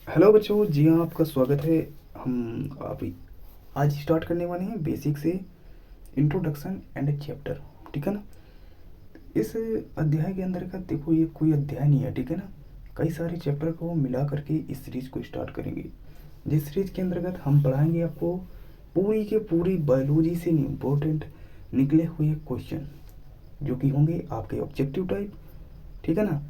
Hello बच्चों, जी हाँ, आपका स्वागत है। हम अभी आज स्टार्ट करने वाले हैं बेसिक से इंट्रोडक्शन एंड ए चैप्टर। ठीक है ना। इस अध्याय के अंतर्गत देखो, ये कोई अध्याय नहीं है, ठीक है ना। कई सारे चैप्टर को मिला करके इस सीरीज को स्टार्ट करेंगे, जिस सीरीज के अंतर्गत हम पढ़ाएंगे आपको पूरी के पूरी बायोलॉजी से इम्पोर्टेंट निकले हुए क्वेश्चन, जो कि होंगे आपके ऑब्जेक्टिव टाइप। ठीक है ना।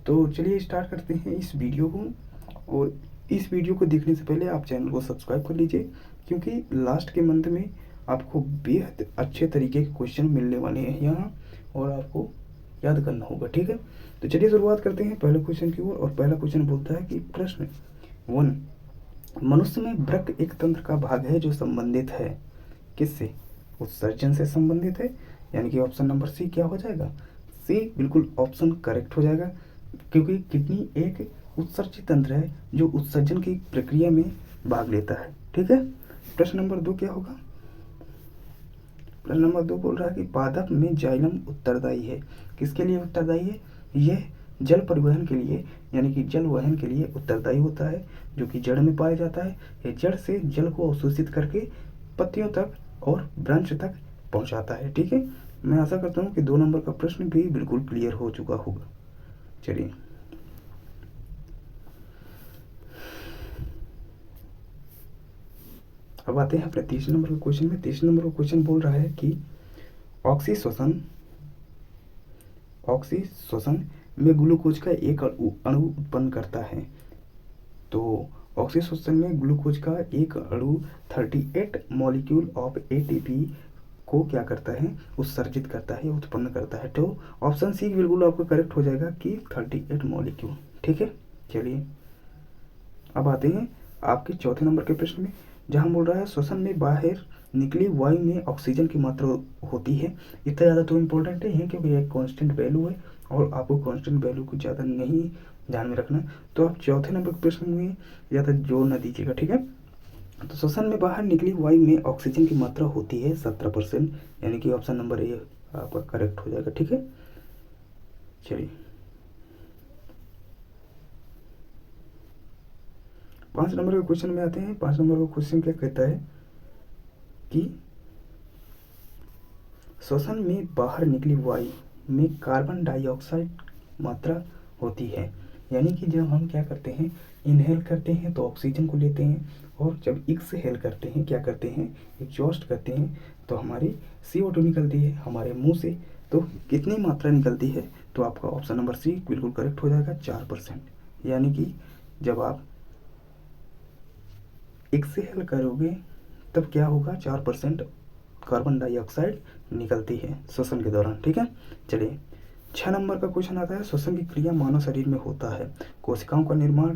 तो चलिए स्टार्ट करते हैं इस वीडियो को। और इस वीडियो को देखने से पहले आप चैनल को सब्सक्राइब कर लीजिए, क्योंकि लास्ट के मंथ में आपको बेहद अच्छे तरीके के क्वेश्चन मिलने वाले हैं यहाँ, और आपको याद करना होगा। ठीक है। तो चलिए शुरुआत करते हैं पहले क्वेश्चन की ओर। और पहला क्वेश्चन बोलता है कि प्रश्न 1, मनुष्य में वृक्क एक तंत्र का भाग है जो संबंधित है किससे? उत्सर्जन से संबंधित है। यानी कि ऑप्शन नंबर सी क्या हो जाएगा? सी बिल्कुल ऑप्शन करेक्ट हो जाएगा, क्योंकि किडनी एक उत्सर्जित तंत्र है जो उत्सर्जन की प्रक्रिया में भाग लेता है। ठीक है। प्रश्न नंबर 2 क्या होगा? प्रश्न नंबर 2 बोल रहा है कि पादप में जाइलम उत्तरदायी है। किसके लिए उत्तरदायी है? यह जल परिवहन के लिए, यानी कि जल वहन के लिए उत्तरदायी होता है, जो कि जड़ में पाया जाता है। यह जड़ से जल को अवशोषित करके पत्तियों तक और ब्रांच तक पहुंचाता है। ठीक है। मैं आशा करता हूँ कि 2 नंबर का प्रश्न भी बिल्कुल क्लियर हो चुका होगा। चलिए अब आते हैं अपने 30 नंबर के क्वेश्चन में। 30 नंबर का क्वेश्चन बोल रहा है कि ऑक्सीश्वसन ऑक्सीश्वसन में ग्लूकोज का एक अणु उत्पन्न करता है। तो ऑक्सीश्वसन में ग्लूकोज का एक अणु 38 मॉलिक्यूल ऑफ एटीपी को क्या करता है? उत्सर्जित करता है, उत्पन्न करता है। तो ऑप्शन सी बिल्कुल आपका करेक्ट हो जाएगा कि 38 मॉलिक्यूल। ठीक है। चलिए अब आते हैं आपके चौथे नंबर के प्रश्न में, जहां बोल रहा है श्वसन में बाहर निकली वायु में ऑक्सीजन की मात्रा होती है। इतना ज़्यादा तो इम्पोर्टेंट नहीं है, क्योंकि एक कांस्टेंट वैल्यू है और आपको कांस्टेंट वैल्यू को ज़्यादा नहीं ध्यान में रखना। तो आप चौथे नंबर के प्रश्न में ज़्यादा जोर न दीजिएगा। ठीक है। तो श्वसन में बाहर निकली वायु में ऑक्सीजन की मात्रा होती है 17%, यानी कि ऑप्शन नंबर ए आपका करेक्ट हो जाएगा। ठीक है। चलिए 5 नंबर के क्वेश्चन में आते हैं। 5 नंबर का क्वेश्चन क्या कहता है कि श्वसन में बाहर निकली वायु में कार्बन डाइऑक्साइड मात्रा होती है। यानी कि जब हम क्या करते हैं, इनहेल करते हैं तो ऑक्सीजन को लेते हैं, और जब एक्सहेल करते हैं, क्या करते हैं, एग्जॉस्ट करते हैं, तो हमारी CO2 निकलती है हमारे मुंह से। तो कितनी मात्रा निकलती है? तो आपका ऑप्शन नंबर सी बिल्कुल करेक्ट हो जाएगा, 4%। यानी कि जब आप एक्सहेल करोगे तब क्या होगा? 4% कार्बन डाइऑक्साइड निकलती है श्वसन के दौरान। ठीक है। चलिए 6 नंबर का क्वेश्चन आता है, श्वसन की क्रिया मानव शरीर में होता है कोशिकाओं का निर्माण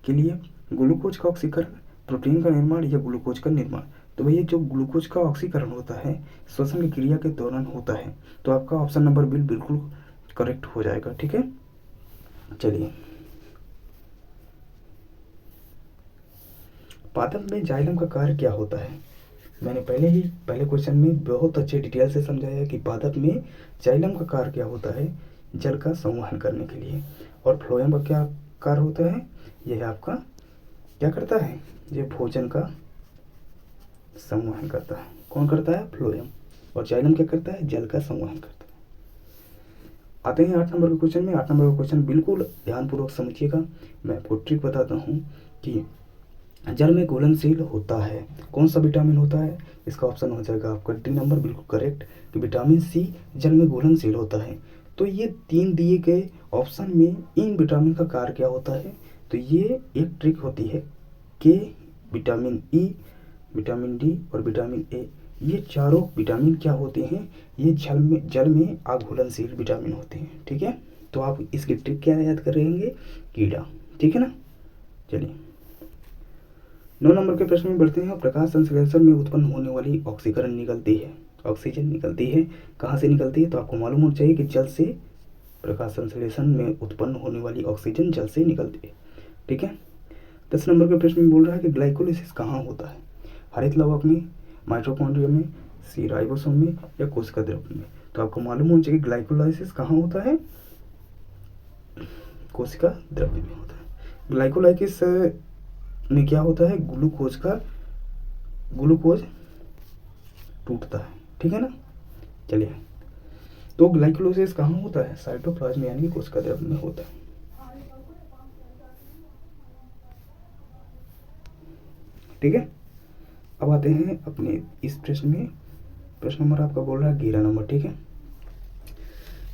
के लिए ग्लूकोज का ऑक्सीकरण, प्रोटीन का निर्माण या ग्लूकोज का निर्माण। तो भैया जो ग्लूकोज का ऑक्सीकरण होता है श्वसन की क्रिया के दौरान होता है। तो आपका ऑप्शन नंबर बिल्कुल करेक्ट हो जाएगा। ठीक है। चलिए पादप में जाइलम का कार्य क्या होता है? मैंने पहले क्वेश्चन में बहुत अच्छे डिटेल से समझाया कि पादप में जाइलम का कार्य क्या होता है, जल का संवहन करने के लिए। और फ्लोएम का क्या कार्य होता है? यह आपका क्या करता है? यह भोजन का संवहन करता है। कौन करता है? फ्लोएम। और जाइलम क्या करता है? जल का संवहन करता है। आते हैं 8 नंबर के क्वेश्चन में। 8 नंबर का क्वेश्चन बिल्कुल ध्यानपूर्वक समझिएगा। मैं आपको ट्रिक बताता हूँ कि जल में घुलनशील होता है कौन सा विटामिन होता है? इसका ऑप्शन हो जाएगा आपका डी नंबर, बिल्कुल करेक्ट, कि विटामिन सी जल में घुलनशील होता है। तो ये 3 दिए गए ऑप्शन में इन विटामिन का कार्य क्या होता है? तो ये एक ट्रिक होती है कि विटामिन ई, विटामिन डी और विटामिन ए, ये चारों विटामिन क्या होते हैं? ये जल में अघुलनशील विटामिन होते हैं। ठीक है। तो आप इसकी ट्रिक क्या याद कर रहेंगे? कीड़ा। ठीक है ना। चलिए 9 नंबर के प्रश्न में बढ़ते हैं। प्रकाश संश्लेषण में उत्पन्न होने वाली ऑक्सीकरण निकलती है, ऑक्सीजन निकलती है, कहाँ से निकलती है? तो आपको मालूम होना चाहिए कि जल से। प्रकाश संश्लेषण में उत्पन्न होने वाली ऑक्सीजन जल से निकलती है। ठीक है। 10 नंबर के प्रश्न में बोल रहा है कि ग्लाइकोलिसिस कहाँ होता है? हरित लवक में, माइटोकॉन्ड्रिया में, सी राइबोसोम में या कोशिका द्रव्य में? तो आपको मालूम होना चाहिए कि ग्लाइकोलाइसिस कहाँ होता है? कोशिका द्रव्य में होता है। ग्लाइकोलाइसिस में क्या होता है, ग्लूकोज टूटता है, ठीक है ना। चलिए, तो ग्लाइकोलाइसिस कहाँ होता है, साइटोप्लाज्म यानी कि कोशिका द्रव्य में होता है। ठीक है, अब आते हैं अपने इस प्रश्न में। प्रश्न नंबर आपका बोल रहा है 11 नंबर, ठीक है।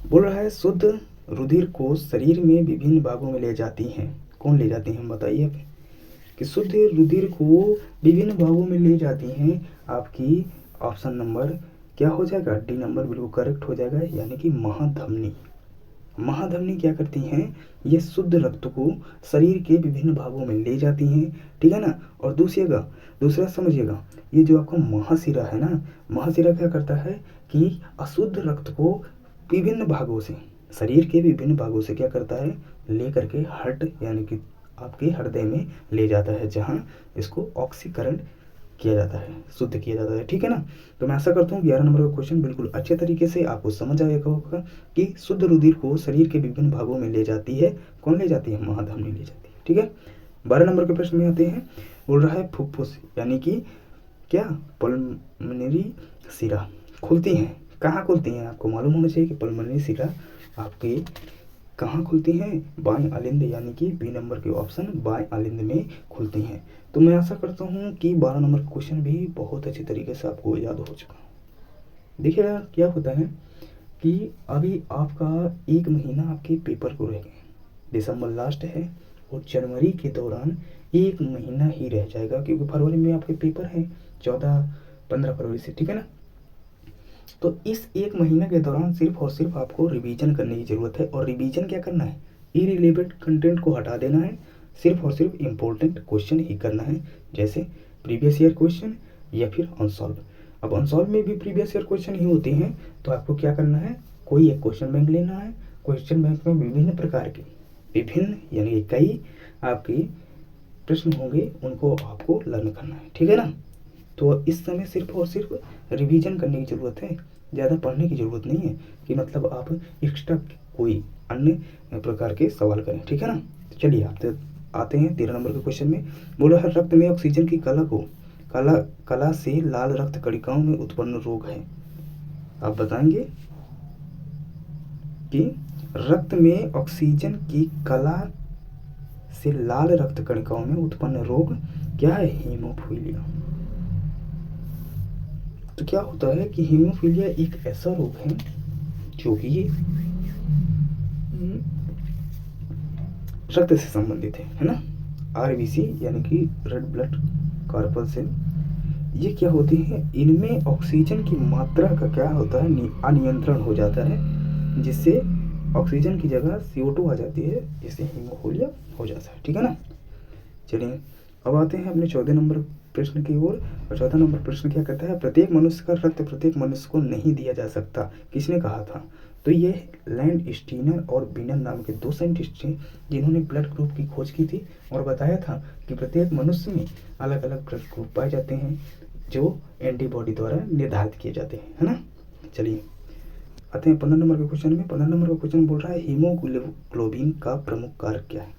बोल रहा है शुद्ध रुधिर को शरीर में विभिन्न भागों में ले जाती हैं, कौन ले जाती हैं बताइए आप, कि शुद्ध रुधिर को विभिन्न भागों में ले जाती हैं आपकी ऑप्शन नंबर क्या हो जाएगा, डी नंबर बिल्कुल करेक्ट हो जाएगा, यानी कि महाधमनी। महाधमनी क्या करती हैं, ये शुद्ध रक्त को शरीर के विभिन्न भागों में ले जाती हैं, ठीक है ना। और दूसरा समझिएगा, ये जो आपका महाशिरा है ना, महाशिरा क्या करता है कि अशुद्ध रक्त को विभिन्न भागों से, शरीर के विभिन्न भागों से क्या करता है, ले करके हार्ट यानी कि आपके हृदय में ले जाता है, जहाँ इसको ऑक्सीकरण किया जाता है, शुद्ध किया जाता है, ठीक है ना। तो मैं आशा करता हूँ 11 नंबर का क्वेश्चन बिल्कुल अच्छे तरीके से आपको समझ आएगा होगा कि शुद्ध रुधिर को शरीर के विभिन्न भागों में ले जाती है, कौन ले जाती है, महाधमनी ले जाती है, ठीक है। 12 नंबर के प्रश्न में आते हैं। बोल रहा है फुफ्फुस यानी कि क्या, पल्मोनरी सिरा खुलती हैं, कहाँ खुलती हैं, आपको मालूम होना चाहिए कि पल्मोनरी सिरा आपके कहाँ खुलती हैं, बाएं अलिंद यानी कि बी नंबर के ऑप्शन बाएं अलिंद में खुलती हैं। तो मैं आशा करता हूँ कि 12 नंबर क्वेश्चन भी बहुत अच्छे तरीके से आपको याद हो चुका। देखिए यार, क्या होता है कि अभी आपका 1 महीना आपके पेपर को रह गए, दिसंबर लास्ट है और जनवरी के दौरान 1 महीना ही रह जाएगा, क्योंकि फरवरी में आपके पेपर हैं 14-15 फरवरी से, ठीक है ना। तो इस 1 महीने के दौरान सिर्फ और सिर्फ आपको रिवीजन करने की ज़रूरत है, और रिवीजन क्या करना है, इरिलेवेंट कंटेंट को हटा देना है, सिर्फ और सिर्फ इम्पोर्टेंट क्वेश्चन ही करना है, जैसे प्रीवियस ईयर क्वेश्चन या फिर अनसॉल्व। अब अनसॉल्व में भी प्रीवियस ईयर क्वेश्चन ही होते हैं, तो आपको क्या करना है, कोई एक क्वेश्चन बैंक लेना है, क्वेश्चन बैंक में विभिन्न प्रकार के, विभिन्न यानी कई आपके प्रश्न होंगे, उनको आपको लर्न करना है, ठीक है ना। तो इस समय सिर्फ और सिर्फ रिवीजन करने की ज़रूरत है, ज़्यादा पढ़ने की ज़रूरत नहीं है कि मतलब आप एक्स्ट्रा कोई अन्य प्रकार के सवाल करें, ठीक है ना। तो चलिए आप आते हैं 13 नंबर के क्वेश्चन में। बोला है रक्त में ऑक्सीजन की कला से लाल रक्त कणिकाओं में उत्पन्न रोग है, आप बताएंगे कि रक्त में ऑक्सीजन की कला से लाल रक्त कणिकाओं में उत्पन्न रोग क्या है, हीमोफीलिया। तो क्या होता है कि हीमोफीलिया एक ऐसा रोग है जो कि रक्त से संबंधित है ना। आरबीसी यानी कि रेड ब्लड कॉर्पसल, ये क्या होती है, इनमें ऑक्सीजन की मात्रा का क्या होता है, अनियंत्रण हो जाता है, जिससे ऑक्सीजन की जगह CO2 आ जाती है, जिससे हीमोफीलिया हो जाता है, ठीक है ना। चलिए अब आते हैं अपने 14 नंबर प्रश्न की ओर। और 14 नंबर प्रश्न क्या कहता है, प्रत्येक मनुष्य का रक्त प्रत्येक मनुष्य को नहीं दिया जा सकता, किसने कहा था, तो ये लैंड स्टीनर और बिनर नाम के 2 साइंटिस्ट थे, जिन्होंने ब्लड ग्रुप की खोज की थी और बताया था कि प्रत्येक मनुष्य में अलग अलग ब्लड ग्रुप पाए जाते हैं, जो एंटीबॉडी द्वारा निर्धारित किए जाते हैं, है ना। चलिए आते हैं 15 नंबर के क्वेश्चन में। 15 नंबर का क्वेश्चन बोल रहा है हीमोग्लोबिन का प्रमुख कार्य क्या है।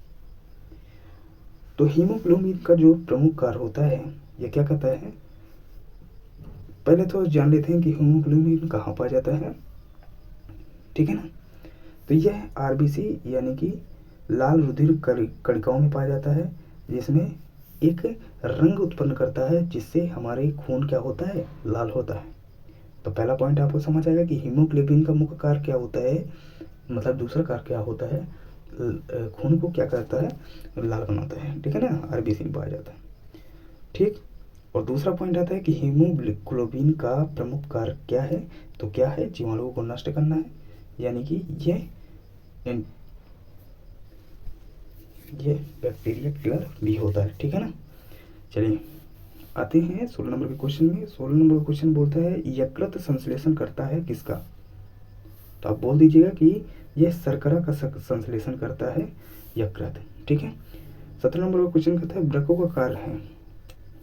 तो हीमोग्लोबिन का जो प्रमुख कार्य होता है, यह क्या कहता है, पहले तो जान लेते हैं कि हीमोग्लोबिन कहाँ पाया जाता है, ठीक है ना। तो यह आरबीसी यानी कि लाल रुधिर कणिकाओं में पाया जाता है, जिसमें एक रंग उत्पन्न करता है, जिससे हमारे खून क्या होता है, लाल होता है। तो पहला पॉइंट आपको समझ आएगा कि हीमोग्लोबिन का मुख्य कार्य क्या होता है, मतलब दूसरा कार्य क्या होता है, खून को क्या करता है, लाल बनाता है, ठीक है ना, आरबीसी में पाया जाता है, ठीक। और दूसरा पॉइंट आता है कि हीमोग्लोबिन का प्रमुख कार्य क्या है, तो क्या है, जीवाणुओं को नष्ट करना है, यानी कि ये बैक्टीरिया किलर भी होता है, ठीक है ना। चलिए आते हैं 16 नंबर के क्वेश्चन में। 16 नंबर का क्वेश्चन बोलता है यकृत संश्लेषण करता है किसका, तो आप बोल दीजिएगा कि यह शर्करा का संश्लेषण करता है यकृत, ठीक है। 17 नंबर का क्वेश्चन कहता है वृक्कों का कार्य है,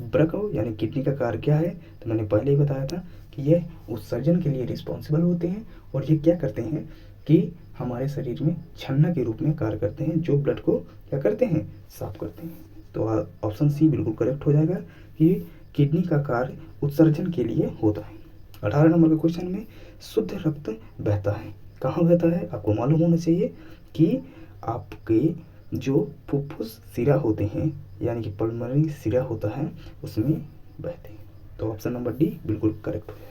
वृक्क यानी किडनी का कार्य क्या है, तो मैंने पहले ही बताया था कि ये उत्सर्जन के लिए रिस्पॉन्सिबल होते हैं, और ये क्या करते हैं, कि हमारे शरीर में छन्ना के रूप में कार्य करते हैं, जो ब्लड को क्या करते हैं, साफ करते हैं। तो ऑप्शन सी बिल्कुल करेक्ट हो जाएगा कि किडनी का कार्य उत्सर्जन के लिए होता है। 18 नंबर के क्वेश्चन में शुद्ध रक्त बहता है, कहाँ बहता है? आपको मालूम होना चाहिए कि आपके जो फुफ्फुस सिरा होते हैं, यानी कि पल्मोनरी सिरा होता है, उसमें बहते हैं। तो ऑप्शन नंबर डी बिल्कुल करेक्ट हो जाएगा।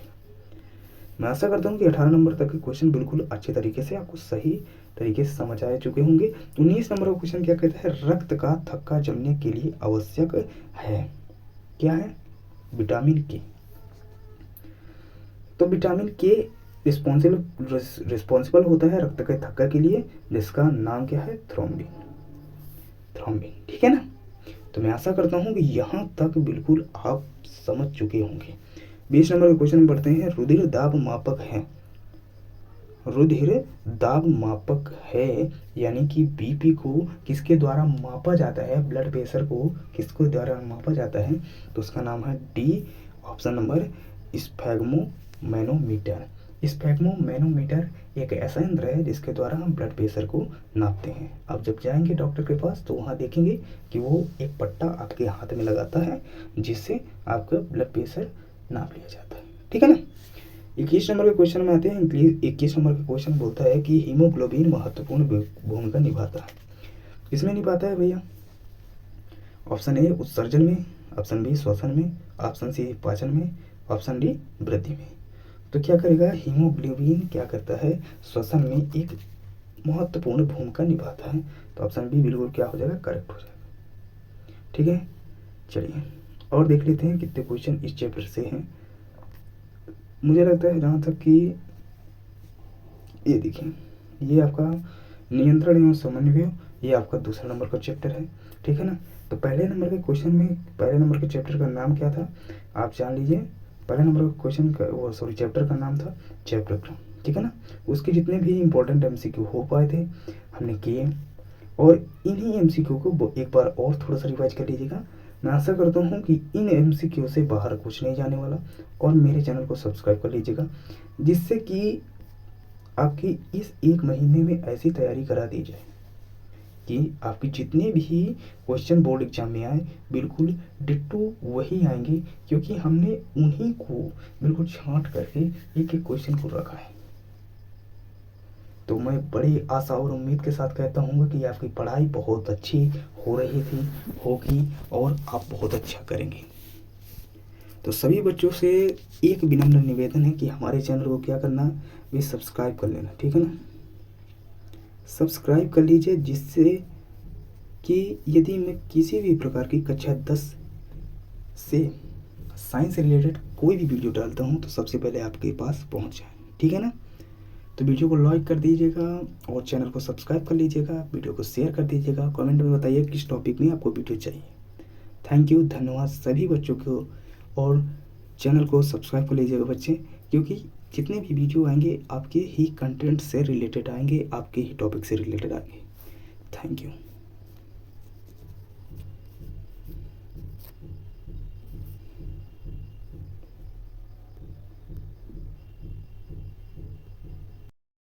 मैं आशा करता हूँ कि 18 नंबर तक के क्वेश्चन बिल्कुल अच्छे तरीके से आपको सही तरीके से समझ आ चुके होंगे। 19 नंबर का क्वेश्चन क्या कहता है? रक्त का थक्का जमने के लिए आवश्यक है, क्या है? विटामिन के। तो विटामिन के रिस्पॉन्सिबल होता है रक्त के थक्का के लिए, जिसका नाम क्या है? थ्रोम्बिन। ठीक है ना? तो मैं आशा करता हूँ कि यहाँ तक बिल्कुल आप समझ चुके होंगे। 20 नंबर के क्वेश्चन में पढ़ते हैं। रुधिर दाब मापक है, यानी कि बीपी को किसके द्वारा मापा जाता है, ब्लड प्रेशर को किसके द्वारा मापा जाता है? तो उसका नाम है डी, ऑप्शन नंबर स्फैग्मोमैनोमीटर। स्फैग्मोमैनोमीटर एक ऐसा यंत्र है जिसके द्वारा हम ब्लड प्रेशर को नापते हैं। आप जब जाएंगे डॉक्टर के पास तो वहाँ देखेंगे कि वो एक पट्टा आपके हाथ में लगाता है, जिससे आपका ब्लड प्रेशर नाप लिया जाता है। ठीक है ना? 21 नंबर के क्वेश्चन में आते हैं। 21 नंबर का क्वेश्चन बोलता है कि हीमोग्लोबिन महत्वपूर्ण भूमिका निभाता है। किसमें निभाता है भैया? ऑप्शन ए उत्सर्जन में, ऑप्शन बी श्वसन में, ऑप्शन सी पाचन में, ऑप्शन डी वृद्धि में। तो क्या करेगा? हीमोग्लोबिन क्या करता है? श्वसन में एक महत्वपूर्ण भूमिका निभाता है। तो ऑप्शन बी बिल्कुल क्या हो जाएगा? करेक्ट हो जाएगा। ठीक है, चलिए और देख लेते हैं कितने क्वेश्चन इस चैप्टर से हैं। मुझे लगता है जहाँ तक कि ये देखिए, ये आपका नियंत्रण एवं समन्वय, ये आपका दूसरा नंबर का चैप्टर है। ठीक है ना? तो पहले नंबर के क्वेश्चन में पहले नंबर के चैप्टर का नाम क्या था आप जान लीजिए। पहले नंबर का क्वेश्चन का चैप्टर का नाम था चैप्टर। ठीक है ना? उसके जितने भी इंपॉर्टेंट एमसीक्यू हो पाए थे हमने किए, और इन्हीं एमसीक्यू को एक बार और थोड़ा सा रिवाइज कर लीजिएगा। मैं आशा करता हूँ कि इन एमसीक्यू से बाहर कुछ नहीं जाने वाला, और मेरे चैनल को सब्सक्राइब कर लीजिएगा, जिससे कि आपकी इस एक महीने में ऐसी तैयारी करा दी जाए कि आपके जितने भी क्वेश्चन बोर्ड एग्जाम में आए बिल्कुल डिट्टो वही आएंगे, क्योंकि हमने उन्हीं को बिल्कुल छांट करके एक एक क्वेश्चन को रखा है। तो मैं बड़ी आशा और उम्मीद के साथ कहता हूँ कि आपकी पढ़ाई बहुत अच्छी हो रही थी, होगी, और आप बहुत अच्छा करेंगे। तो सभी बच्चों से एक विनम्र निवेदन है कि हमारे चैनल को क्या करना, वे सब्सक्राइब कर लेना। ठीक है ना? सब्सक्राइब कर लीजिए, जिससे कि यदि मैं किसी भी प्रकार की कक्षा 10 से साइंस से रिलेटेड कोई भी वीडियो डालता हूँ तो सबसे पहले आपके पास पहुँच जाए। ठीक है ना? तो वीडियो को लाइक कर दीजिएगा और चैनल को सब्सक्राइब कर लीजिएगा, वीडियो को शेयर कर दीजिएगा, कमेंट में बताइए किस टॉपिक में आपको वीडियो चाहिए। थैंक यू, धन्यवाद सभी बच्चों को, और चैनल को सब्सक्राइब कर लीजिएगा बच्चे, क्योंकि जितने भी वीडियो आएंगे आपके ही कंटेंट से रिलेटेड आएंगे, आपके ही टॉपिक से रिलेटेड आएंगे। Thank you.